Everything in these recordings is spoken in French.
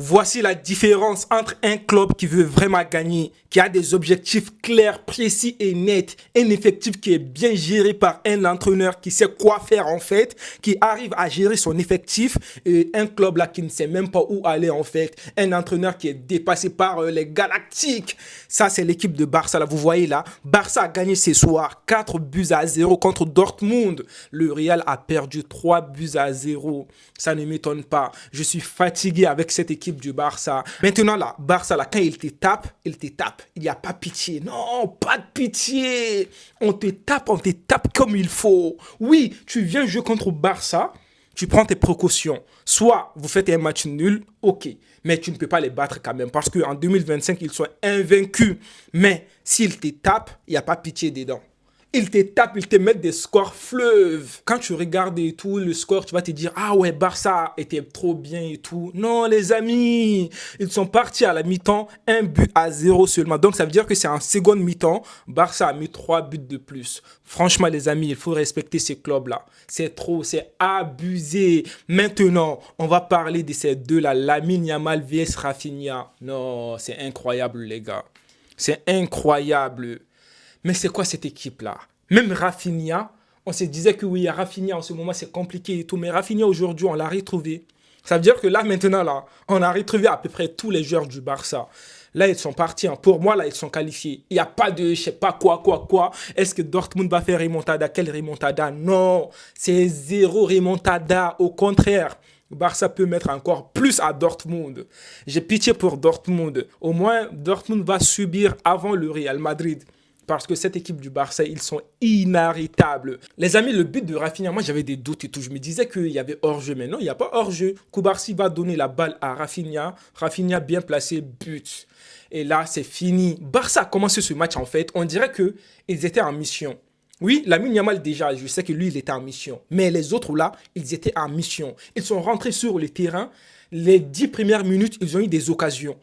Voici la différence entre un club qui veut vraiment gagner, qui a des objectifs clairs, précis et nets, un effectif qui est bien géré par un entraîneur qui sait quoi faire en fait, qui arrive à gérer son effectif, et un club là qui ne sait même pas où aller en fait, un entraîneur qui est dépassé par les Galactiques. Ça c'est l'équipe de Barça là, vous voyez là, Barça a gagné ce soir 4-0 contre Dortmund. Le Real a perdu 3-0. Ça ne m'étonne pas. Je suis fatigué avec cette équipe du Barça. Maintenant là, Barça là, quand il te tape, il te tape. Il n'y a pas pitié. Non, pas de pitié. On te tape comme il faut. Oui, tu viens jouer contre Barça, tu prends tes précautions. Soit vous faites un match nul, ok, mais tu ne peux pas les battre quand même parce qu'en 2025, ils sont invaincus. Mais s'ils te tapent, il n'y a pas pitié dedans. Ils te tapent, ils te mettent des scores fleuves. Quand tu regardes et tout, le score, tu vas te dire, ah ouais, Barça était trop bien et tout. Non, les amis, ils sont partis à la mi-temps, 1-0 seulement. Donc, ça veut dire que c'est en seconde mi-temps, Barça a mis 3 buts de plus. Franchement, les amis, il faut respecter ces clubs-là. C'est trop, c'est abusé. Maintenant, on va parler de ces deux-là, Lamine Yamal vs Rafinha. Non, c'est incroyable, les gars. C'est incroyable. Mais c'est quoi cette équipe-là? Même Rafinha, on se disait que oui, Rafinha en ce moment c'est compliqué et tout, mais Rafinha aujourd'hui on l'a retrouvé. Ça veut dire que là maintenant, là, on a retrouvé à peu près tous les joueurs du Barça. Là, ils sont partis. Hein. Pour moi, là, ils sont qualifiés. Il n'y a pas de, je sais pas quoi. Est-ce que Dortmund va faire remontada? Quelle remontada? Non, c'est zéro remontada. Au contraire, Barça peut mettre encore plus à Dortmund. J'ai pitié pour Dortmund. Au moins, Dortmund va subir avant le Real Madrid. Parce que cette équipe du Barça, ils sont inarrêtables. Les amis, le but de Rafinha, moi j'avais des doutes et tout. Je me disais qu'il y avait hors-jeu, mais non, il n'y a pas hors-jeu. Koubarsi va donner la balle à Rafinha. Rafinha bien placé, but. Et là, c'est fini. Barça a commencé ce match en fait. On dirait qu'ils étaient en mission. Oui, Lamine Yamal déjà, je sais que lui, il était en mission. Mais les autres là, ils étaient en mission. Ils sont rentrés sur le terrain. Les 10 premières minutes, ils ont eu des occasions.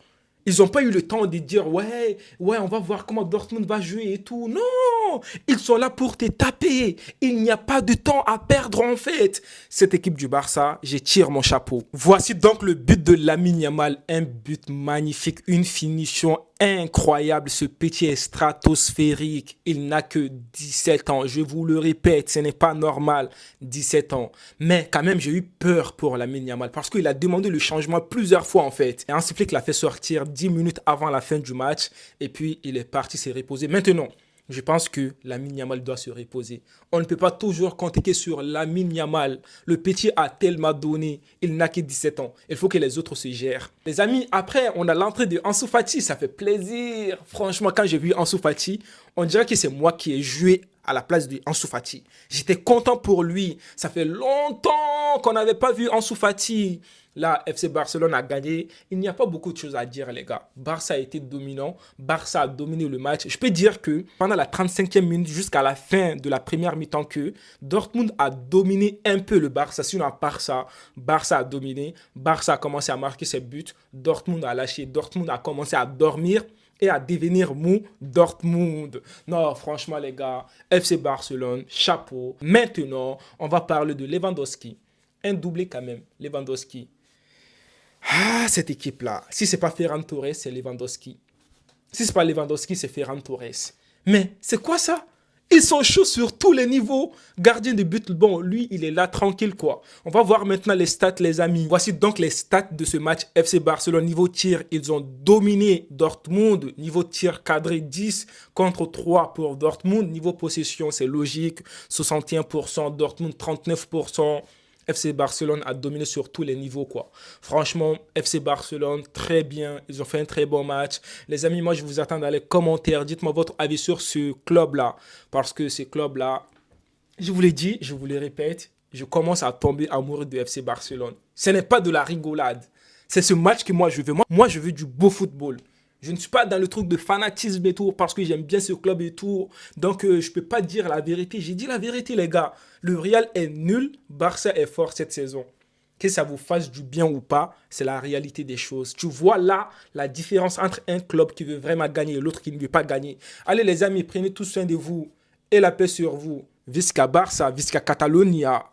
Ils n'ont pas eu le temps de dire ouais, on va voir comment Dortmund va jouer et tout. Non, ils sont là pour te taper. Il n'y a pas de temps à perdre en fait. Cette équipe du Barça, je tire mon chapeau. Voici donc le but de Lamine Yamal, un but magnifique, une finition incroyable. Ce petit est stratosphérique. Il n'a que 17 ans. Je vous le répète, ce n'est pas normal. 17 ans. Mais quand même, j'ai eu peur pour Lamine Yamal parce qu'il a demandé le changement plusieurs fois en fait. Et un sifflet l'a fait sortir 10 minutes avant la fin du match. Et puis, il est parti se reposer. Maintenant, je pense que Lamine Yamal doit se reposer. On ne peut pas toujours compter sur Lamine Yamal. Le petit a tellement donné. Il n'a que 17 ans. Il faut que les autres se gèrent. Les amis, après, on a l'entrée de Ansu Fati. Ça fait plaisir. Franchement, quand j'ai vu Ansu Fati, on dirait que c'est moi qui ai joué à la place de Ansu Fati. J'étais content pour lui. Ça fait longtemps qu'on n'avait pas vu Ansu Fati. Là, FC Barcelone a gagné. Il n'y a pas beaucoup de choses à dire, les gars. Barça a été dominant. Barça a dominé le match. Je peux dire que pendant la 35e minute jusqu'à la fin de la première mi-temps que Dortmund a dominé un peu le Barça. Sinon, à part ça, Barça a dominé. Barça a commencé à marquer ses buts. Dortmund a lâché. Dortmund a commencé à dormir et à devenir mou Dortmund. Non, franchement, les gars, FC Barcelone, chapeau. Maintenant, on va parler de Lewandowski. Un doublé quand même, Lewandowski. Ah, cette équipe-là, si c'est pas Ferran Torres, c'est Lewandowski. Si c'est pas Lewandowski, c'est Ferran Torres. Mais c'est quoi ça? Ils sont chauds sur tous les niveaux. Gardien de but, bon, lui, il est là tranquille quoi. On va voir maintenant les stats, les amis. Voici donc les stats de ce match FC Barcelone. Niveau tir, ils ont dominé Dortmund. Niveau tir cadré, 10 contre 3 pour Dortmund. Niveau possession, c'est logique. 61%, Dortmund 39%. FC Barcelone a dominé sur tous les niveaux, quoi. Franchement, FC Barcelone, très bien. Ils ont fait un très bon match. Les amis, moi, je vous attends dans les commentaires. Dites-moi votre avis sur ce club-là. Parce que ce club-là, je vous l'ai dit, je vous le répète, je commence à tomber amoureux de FC Barcelone. Ce n'est pas de la rigolade. C'est ce match que moi, je veux. Moi, je veux du beau football. Je ne suis pas dans le truc de fanatisme et tout parce que j'aime bien ce club et tout. Donc, je ne peux pas dire la vérité. J'ai dit la vérité, les gars. Le Real est nul. Barça est fort cette saison. Que ça vous fasse du bien ou pas, c'est la réalité des choses. Tu vois là la différence entre un club qui veut vraiment gagner et l'autre qui ne veut pas gagner. Allez les amis, prenez tout soin de vous et la paix sur vous. Visca Barça, Visca Catalonia.